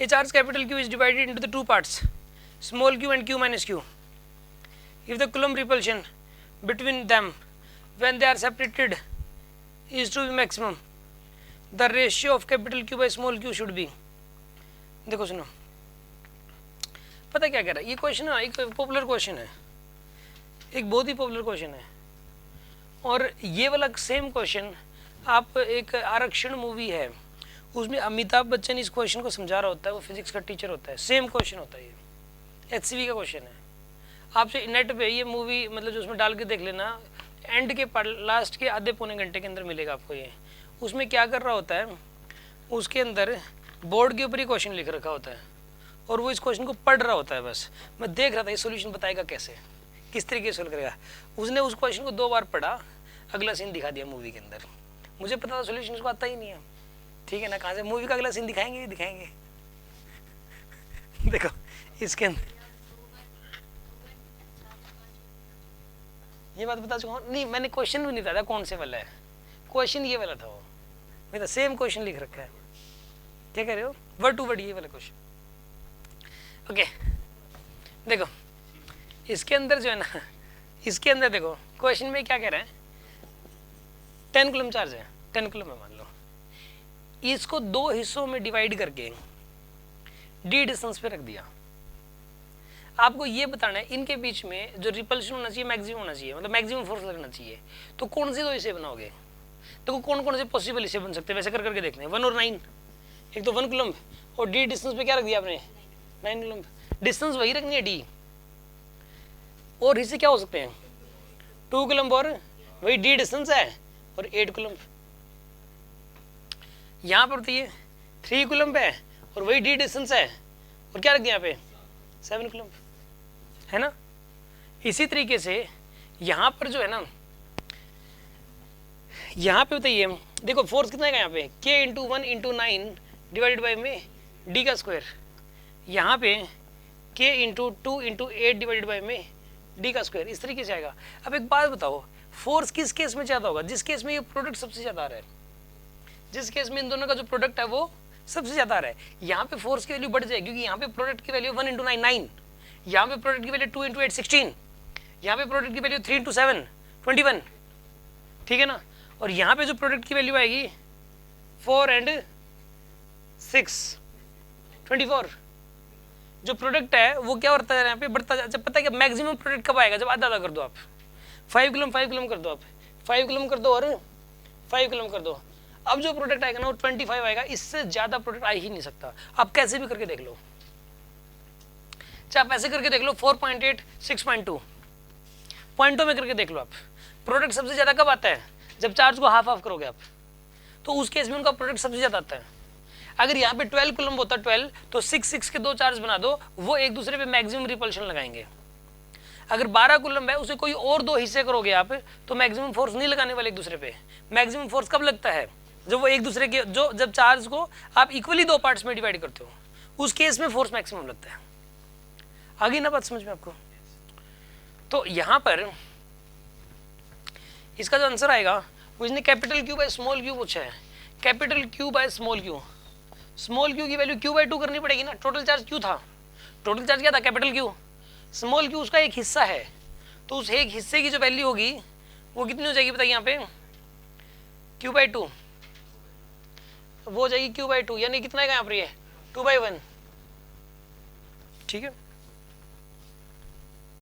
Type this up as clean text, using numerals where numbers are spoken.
A charge capital Q is divided into the two parts, small q and q minus q. If the Coulomb repulsion between them when they are separated is to be maximum, the ratio of capital Q by small q should be. देखो सुनो, पता क्या कह रहा है ये question है, एक पॉपुलर क्वेश्चन है, एक बहुत ही पॉपुलर क्वेश्चन है। और ये वाला सेम क्वेश्चन आप एक आरक्षण मूवी है उसमें अमिताभ बच्चन इस क्वेश्चन को समझा रहा होता है, वो फिजिक्स का टीचर होता है, सेम क्वेश्चन होता है, ये HCV का क्वेश्चन है। आपसे नेट पे ये मूवी मतलब जो उसमें डाल के देख लेना, एंड के लास्ट के आधे पौने घंटे के अंदर मिलेगा आपको ये। उसमें क्या कर रहा होता है, उसके अंदर बोर्ड के ऊपर ही क्वेश्चन लिख रखा होता है और वो इस क्वेश्चन को पढ़ रहा होता है। बस मैं देख रहा था ये सोल्यूशन बताएगा कैसे, किस तरीके से सोल्व करेगा। उसने उस क्वेश्चन को 2 बार पढ़ा, अगला सीन दिखा दिया मूवी के अंदर। मुझे पता था सोल्यूशन उसको आता ही नहीं है, ठीक है ना, कहाँ से मूवी का अगला सीन दिखाएंगे दिखाएंगे। देखो इसके अंदर ये बात बता चुका हूँ, नहीं मैंने क्वेश्चन भी नहीं बताया कौन से वाला है, क्वेश्चन ये वाला था, वो मेरा सेम क्वेश्चन लिख रखा है। क्या कह रहे हो, वर्ड टू वर्ड ये वाला क्वेश्चन। ओके देखो इसके अंदर जो है ना, इसके अंदर देखो क्वेश्चन में क्या कह रहे हैं, 10 कूलम चार्ज है, 10 कूलम है मान लो, इसको 2 हिस्सों में डिवाइड करके d डिस्टेंस पे रख दिया। आपको ये बताना है इनके बीच में जो रिपल्शन होना चाहिए मैक्सिमम होना चाहिए, मतलब मैक्सिमम फोर्स लगना चाहिए। तो कौन से 2 हिस्से बनाओगे, देखो कौन कौन से पॉसिबल हिस्से बन सकते हैं, वैसे कर करके देखते हैं। 1 और 9, एक तो 1 कूलम और d डिस्टेंस पे क्या रख दिया आपने, 9 कूलम। डिस्टेंस वही रखनी है d, और हिस्से क्या हो सकते हैं, 2 कूलम और वही d डिस्टेंस है और 8 कूलम। यहाँ पर तो ये 3 कूलम है और वही d डिस्टेंस है और क्या रख दिया यहाँ पे 7 कूलम, है ना। इसी तरीके से यहाँ पर जो है ना, यहाँ पे बताइए देखो फोर्स कितना है यहाँ पे, k into 1 into 9 divided by में d का स्क्वायर, यहाँ पे k into 2 into 8 divided by में d का स्क्वायर, इस तरीके से आएगा। अब एक बात बताओ, फोर्स किस केस में ज़्यादा होगा, जिस केस में ये प्रोडक्ट सबसे ज़्यादा आ रहा है, जिस केस में इन दोनों का जो प्रोडक्ट है वो सबसे ज़्यादा आ रहा है। यहाँ पे फोर्स की वैल्यू बढ़ जाएगी क्योंकि यहाँ पे प्रोडक्ट की वैल्यू 1 इंटू 9 9, यहाँ पे प्रोडक्ट की वैल्यू 2 इंटू 8 16, यहाँ पे प्रोडक्ट की वैल्यू 3 इंटू 7 21, ठीक है ना। और यहाँ पे जो प्रोडक्ट की वैल्यू आएगी 4 एंड 6 24, जो प्रोडक्ट है वो क्या होता है यहाँ पे बढ़ता है। जब पता है कि मैक्सिमम प्रोडक्ट कब आएगा, जब आधा आधा कर दो आप, 5 कूलम कर दो आप, 5 कूलम कर दो और 5 कूलम कर दो। अब जो प्रोडक्ट आएगा ना वो 25 आएगा, इससे ज्यादा प्रोडक्ट आ ही नहीं सकता। आप कैसे भी करके देख लो, चाहे आप ऐसे करके देख लो 4.8 6.2 पॉइंटों में करके देख लो। आप प्रोडक्ट सबसे ज्यादा कब आता है, जब चार्ज को हाफ हाफ करोगे आप, तो उस केस में उनका प्रोडक्ट सबसे ज्यादा आता है। अगर यहाँ पे 12 कूलम होता है 12, तो 6 के 2 चार्ज बना दो, वो एक दूसरे पे मैक्सिमम रिपल्शन लगाएंगे। अगर 12 कूलम है उसे कोई और 2 हिस्से करोगे आप, तो मैक्सिमम फोर्स नहीं लगाने वाले एक दूसरे पे। मैक्सिमम फोर्स कब लगता है, जब वो एक दूसरे के जब चार्ज को आप इक्वली 2 पार्ट्स में डिवाइड करते हो, उस केस में फोर्स मैक्सिमम लगता है। आगे ना बात समझ में आपको। तो यहाँ पर इसका जो आंसर आएगा वो इसने capital Q by small q पूछा है। Capital Q by small q, small q की वैल्यू q/2 करनी पड़ेगी ना। टोटल चार्ज q था, टोटल चार्ज क्या था कैपिटल Q, स्मॉल q उसका एक हिस्सा है, तो उस एक हिस्से की जो वैल्यू होगी वो कितनी हो जाएगी बताइए यहाँ पे, q/2 वो हो जाएगी q/2, यानी कितना है यहाँ पर ये 2/1, ठीक है।